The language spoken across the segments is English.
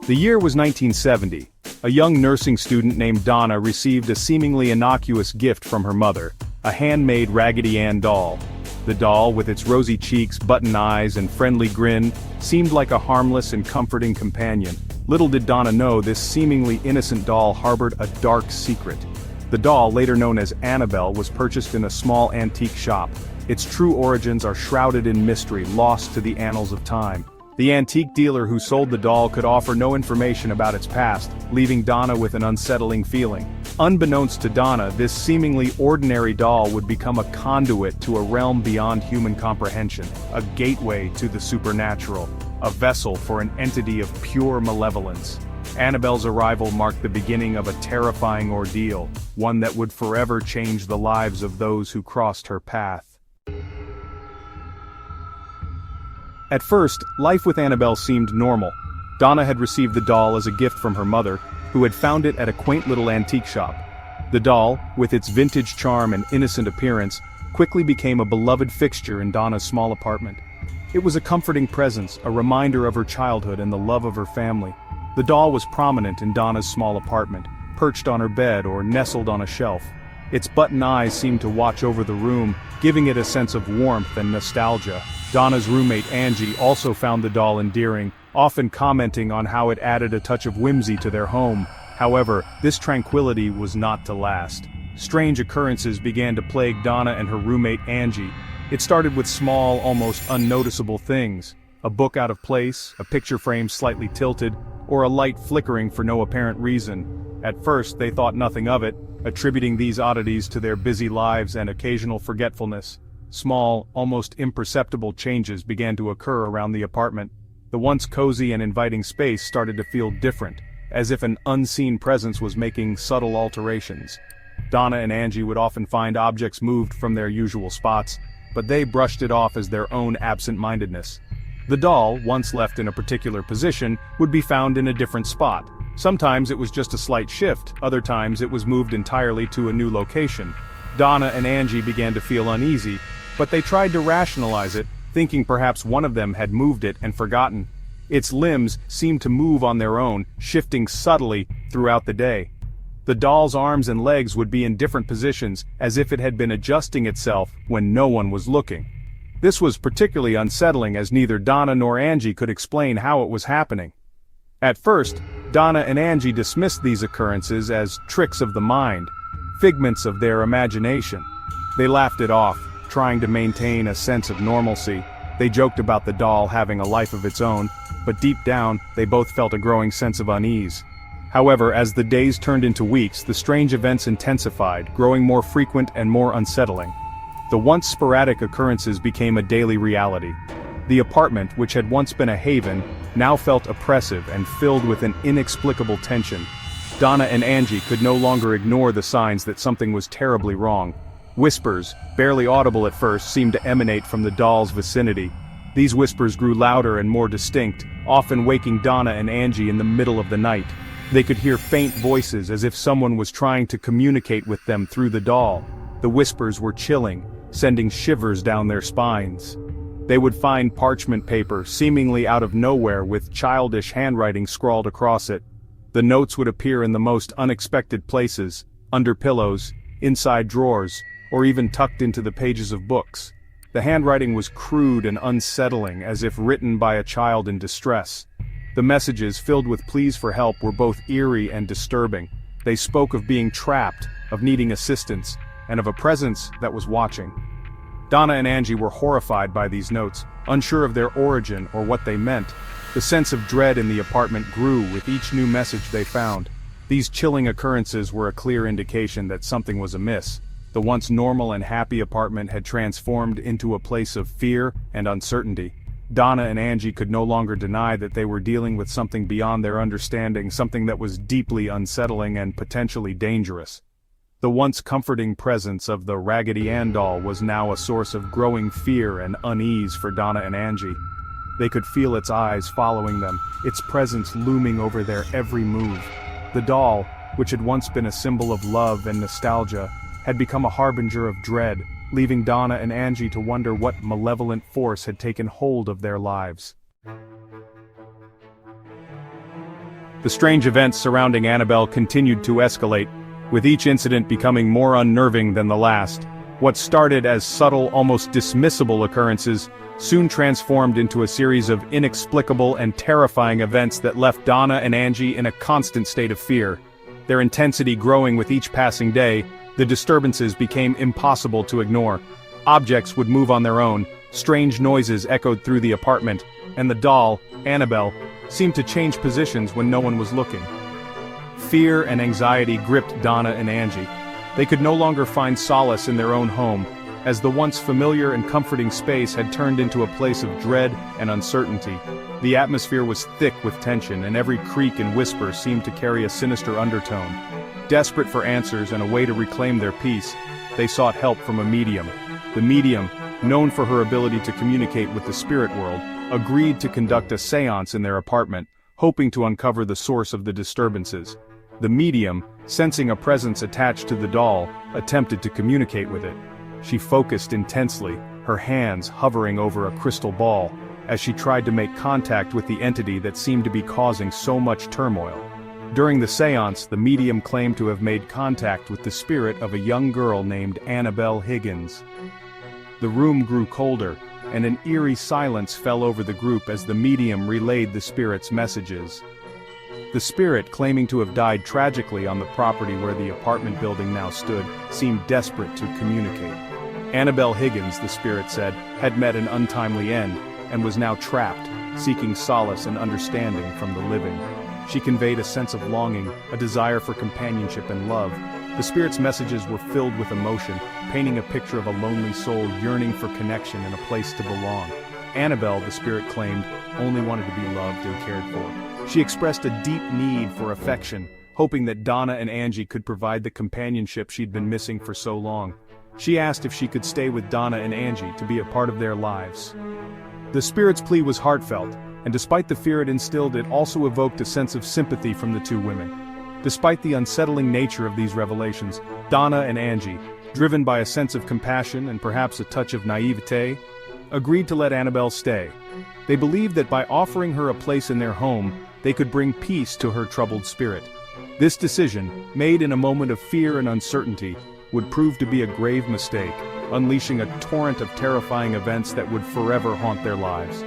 The year was 1970. A young nursing student named Donna received a seemingly innocuous gift from her mother, a handmade Raggedy Ann doll. The doll, with its rosy cheeks, button eyes, and friendly grin, seemed like a harmless and comforting companion. Little did Donna know this seemingly innocent doll harbored a dark secret. The doll, later known as Annabelle, was purchased in a small antique shop. Its true origins are shrouded in mystery, lost to the annals of time. The antique dealer who sold the doll could offer no information about its past, leaving Donna with an unsettling feeling. Unbeknownst to Donna, this seemingly ordinary doll would become a conduit to a realm beyond human comprehension, a gateway to the supernatural, a vessel for an entity of pure malevolence. Annabelle's arrival marked the beginning of a terrifying ordeal, one that would forever change the lives of those who crossed her path. At first, life with Annabelle seemed normal. Donna had received the doll as a gift from her mother, who had found it at a quaint little antique shop. The doll, with its vintage charm and innocent appearance, quickly became a beloved fixture in Donna's small apartment. It was a comforting presence, a reminder of her childhood and the love of her family. The doll was prominent in Donna's small apartment, perched on her bed or nestled on a shelf. Its button eyes seemed to watch over the room, giving it a sense of warmth and nostalgia. Donna's roommate Angie also found the doll endearing, often commenting on how it added a touch of whimsy to their home. However, this tranquility was not to last. Strange occurrences began to plague Donna and her roommate Angie. It started with small, almost unnoticeable things. A book out of place, a picture frame slightly tilted, or a light flickering for no apparent reason. At first, they thought nothing of it, attributing these oddities to their busy lives and occasional forgetfulness. Small, almost imperceptible changes began to occur around the apartment. The once cozy and inviting space started to feel different, as if an unseen presence was making subtle alterations. Donna and Angie would often find objects moved from their usual spots, but they brushed it off as their own absent-mindedness. The doll, once left in a particular position, would be found in a different spot. Sometimes it was just a slight shift, other times it was moved entirely to a new location. Donna and Angie began to feel uneasy, but they tried to rationalize it, thinking perhaps one of them had moved it and forgotten. Its limbs seemed to move on their own, shifting subtly throughout the day. The doll's arms and legs would be in different positions, as if it had been adjusting itself when no one was looking. This was particularly unsettling as neither Donna nor Angie could explain how it was happening. At first, Donna and Angie dismissed these occurrences as tricks of the mind, figments of their imagination. They laughed it off, trying to maintain a sense of normalcy. They joked about the doll having a life of its own, but deep down, they both felt a growing sense of unease. However, as the days turned into weeks, the strange events intensified, growing more frequent and more unsettling. The once sporadic occurrences became a daily reality. The apartment, which had once been a haven, now felt oppressive and filled with an inexplicable tension. Donna and Angie could no longer ignore the signs that something was terribly wrong. Whispers, barely audible at first, seemed to emanate from the doll's vicinity. These whispers grew louder and more distinct, often waking Donna and Angie in the middle of the night. They could hear faint voices as if someone was trying to communicate with them through the doll. The whispers were chilling, sending shivers down their spines. They would find parchment paper, seemingly out of nowhere, with childish handwriting scrawled across it. The notes would appear in the most unexpected places, under pillows, inside drawers, or even tucked into the pages of books. The handwriting was crude and unsettling, as if written by a child in distress. The messages, filled with pleas for help, were both eerie and disturbing. They spoke of being trapped, of needing assistance, and of a presence that was watching. Donna and Angie were horrified by these notes, unsure of their origin or what they meant. The sense of dread in the apartment grew with each new message they found. These chilling occurrences were a clear indication that something was amiss. The once normal and happy apartment had transformed into a place of fear and uncertainty. Donna and Angie could no longer deny that they were dealing with something beyond their understanding, something that was deeply unsettling and potentially dangerous. The once comforting presence of the Raggedy Ann doll was now a source of growing fear and unease for Donna and Angie. They could feel its eyes following them, its presence looming over their every move. The doll, which had once been a symbol of love and nostalgia, had become a harbinger of dread, leaving Donna and Angie to wonder what malevolent force had taken hold of their lives. The strange events surrounding Annabelle continued to escalate, with each incident becoming more unnerving than the last. What started as subtle, almost dismissible occurrences soon transformed into a series of inexplicable and terrifying events that left Donna and Angie in a constant state of fear. Their intensity growing with each passing day, the disturbances became impossible to ignore. Objects would move on their own, strange noises echoed through the apartment, and the doll, Annabelle, seemed to change positions when no one was looking. Fear and anxiety gripped Donna and Angie. They could no longer find solace in their own home, as the once familiar and comforting space had turned into a place of dread and uncertainty. The atmosphere was thick with tension, and every creak and whisper seemed to carry a sinister undertone. Desperate for answers and a way to reclaim their peace, they sought help from a medium. The medium, known for her ability to communicate with the spirit world, agreed to conduct a seance in their apartment, hoping to uncover the source of the disturbances. The medium, sensing a presence attached to the doll, attempted to communicate with it. She focused intensely, her hands hovering over a crystal ball, as she tried to make contact with the entity that seemed to be causing so much turmoil. During the seance, the medium claimed to have made contact with the spirit of a young girl named Annabelle Higgins. The room grew colder, and an eerie silence fell over the group as the medium relayed the spirit's messages. The spirit, claiming to have died tragically on the property where the apartment building now stood, seemed desperate to communicate. Annabelle Higgins, the spirit said, had met an untimely end, and was now trapped, seeking solace and understanding from the living. She conveyed a sense of longing, a desire for companionship and love. The spirit's messages were filled with emotion, painting a picture of a lonely soul yearning for connection and a place to belong. Annabelle, the spirit claimed, only wanted to be loved and cared for. She expressed a deep need for affection, hoping that Donna and Angie could provide the companionship she'd been missing for so long. She asked if she could stay with Donna and Angie to be a part of their lives. The spirit's plea was heartfelt, and despite the fear it instilled, it also evoked a sense of sympathy from the two women. Despite the unsettling nature of these revelations, Donna and Angie, driven by a sense of compassion and perhaps a touch of naivete, agreed to let Annabelle stay. They believed that by offering her a place in their home, they could bring peace to her troubled spirit. This decision, made in a moment of fear and uncertainty, would prove to be a grave mistake, unleashing a torrent of terrifying events that would forever haunt their lives.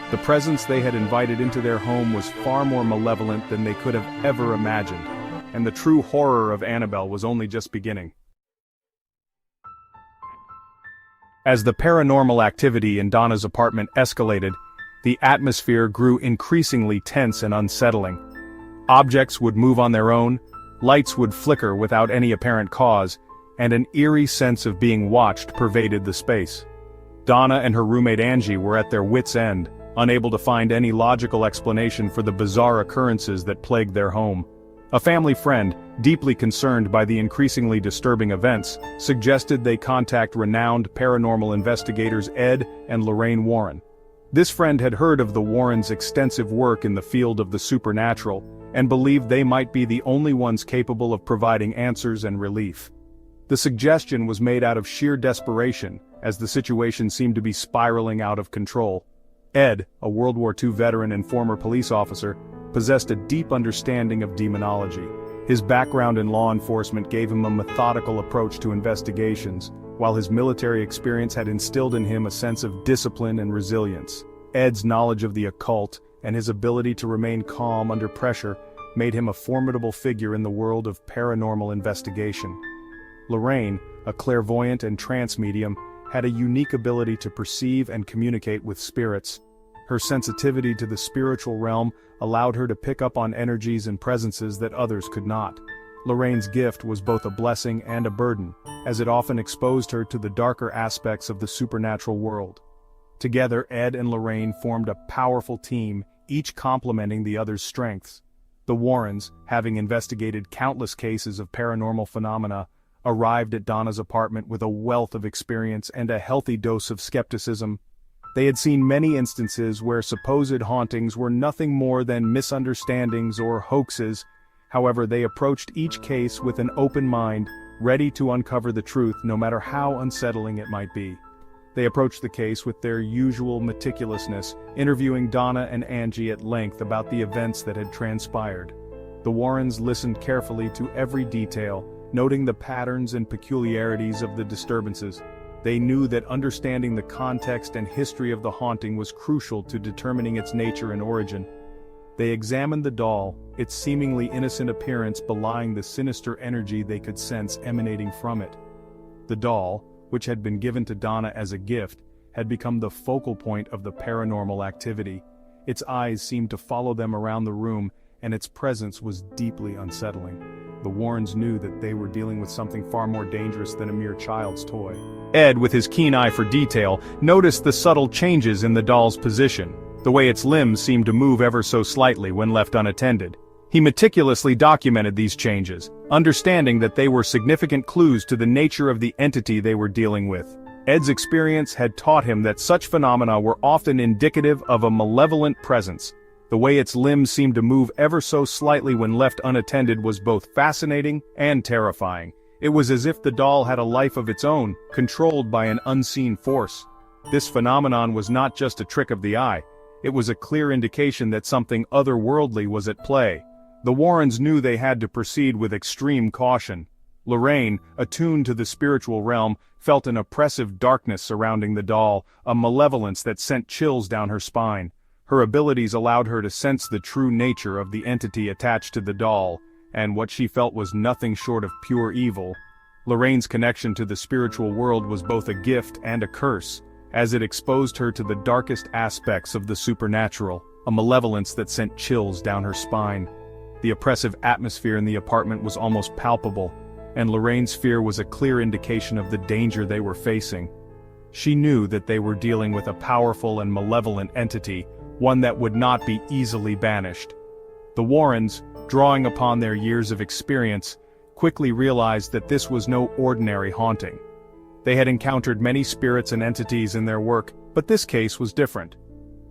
The presence they had invited into their home was far more malevolent than they could have ever imagined, and the true horror of Annabelle was only just beginning. As the paranormal activity in Donna's apartment escalated, the atmosphere grew increasingly tense and unsettling. Objects would move on their own, lights would flicker without any apparent cause, and an eerie sense of being watched pervaded the space. Donna and her roommate Angie were at their wits' end, unable to find any logical explanation for the bizarre occurrences that plagued their home. A family friend, deeply concerned by the increasingly disturbing events, suggested they contact renowned paranormal investigators Ed and Lorraine Warren. This friend had heard of the Warrens' extensive work in the field of the supernatural, and believed they might be the only ones capable of providing answers and relief. The suggestion was made out of sheer desperation, as the situation seemed to be spiraling out of control. Ed, a World War II veteran and former police officer, possessed a deep understanding of demonology. His background in law enforcement gave him a methodical approach to investigations, while his military experience had instilled in him a sense of discipline and resilience. Ed's knowledge of the occult, and his ability to remain calm under pressure, made him a formidable figure in the world of paranormal investigation. Lorraine, a clairvoyant and trance medium, had a unique ability to perceive and communicate with spirits. Her sensitivity to the spiritual realm allowed her to pick up on energies and presences that others could not. Lorraine's gift was both a blessing and a burden, as it often exposed her to the darker aspects of the supernatural world. Together, Ed and Lorraine formed a powerful team, each complementing the other's strengths. The Warrens, having investigated countless cases of paranormal phenomena, arrived at Donna's apartment with a wealth of experience and a healthy dose of skepticism. They had seen many instances where supposed hauntings were nothing more than misunderstandings or hoaxes. However, they approached each case with an open mind, ready to uncover the truth no matter how unsettling it might be. They approached the case with their usual meticulousness, interviewing Donna and Angie at length about the events that had transpired. The Warrens listened carefully to every detail, noting the patterns and peculiarities of the disturbances. They knew that understanding the context and history of the haunting was crucial to determining its nature and origin. They examined the doll, its seemingly innocent appearance belying the sinister energy they could sense emanating from it. The doll, which had been given to Donna as a gift, had become the focal point of the paranormal activity. Its eyes seemed to follow them around the room, and its presence was deeply unsettling. The Warrens knew that they were dealing with something far more dangerous than a mere child's toy. Ed, with his keen eye for detail, noticed the subtle changes in the doll's position, the way its limbs seemed to move ever so slightly when left unattended. He meticulously documented these changes, understanding that they were significant clues to the nature of the entity they were dealing with. Ed's experience had taught him that such phenomena were often indicative of a malevolent presence. The way its limbs seemed to move ever so slightly when left unattended was both fascinating and terrifying. It was as if the doll had a life of its own, controlled by an unseen force. This phenomenon was not just a trick of the eye. It was a clear indication that something otherworldly was at play. The Warrens knew they had to proceed with extreme caution. Lorraine, attuned to the spiritual realm, felt an oppressive darkness surrounding the doll, a malevolence that sent chills down her spine. Her abilities allowed her to sense the true nature of the entity attached to the doll, and what she felt was nothing short of pure evil. Lorraine's connection to the spiritual world was both a gift and a curse, as it exposed her to the darkest aspects of the supernatural, a malevolence that sent chills down her spine. The oppressive atmosphere in the apartment was almost palpable, and Lorraine's fear was a clear indication of the danger they were facing. She knew that they were dealing with a powerful and malevolent entity, one that would not be easily banished. The Warrens, drawing upon their years of experience, quickly realized that this was no ordinary haunting. They had encountered many spirits and entities in their work, but this case was different.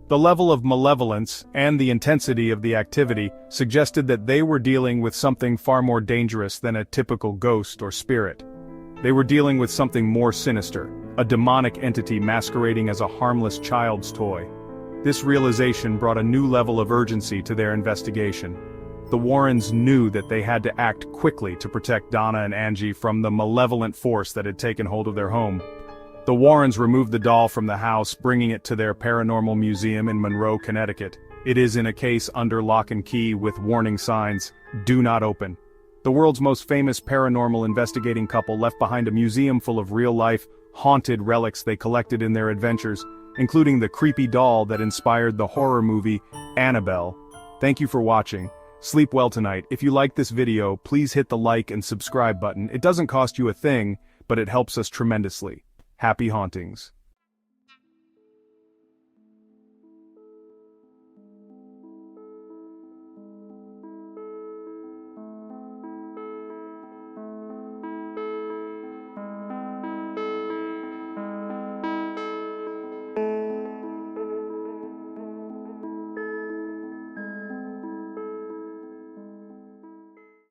The level of malevolence and the intensity of the activity suggested that they were dealing with something far more dangerous than a typical ghost or spirit. They were dealing with something more sinister, a demonic entity masquerading as a harmless child's toy. This realization brought a new level of urgency to their investigation. The Warrens knew that they had to act quickly to protect Donna and Angie from the malevolent force that had taken hold of their home. The Warrens removed the doll from the house, bringing it to their paranormal museum in Monroe, Connecticut. It is in a case under lock and key with warning signs, "Do not open." The world's most famous paranormal investigating couple left behind a museum full of real-life, haunted relics they collected in their adventures, including the creepy doll that inspired the horror movie Annabelle. Thank you for watching. Sleep well tonight. If you liked this video, please hit the like and subscribe button. It doesn't cost you a thing, but it helps us tremendously. Happy hauntings.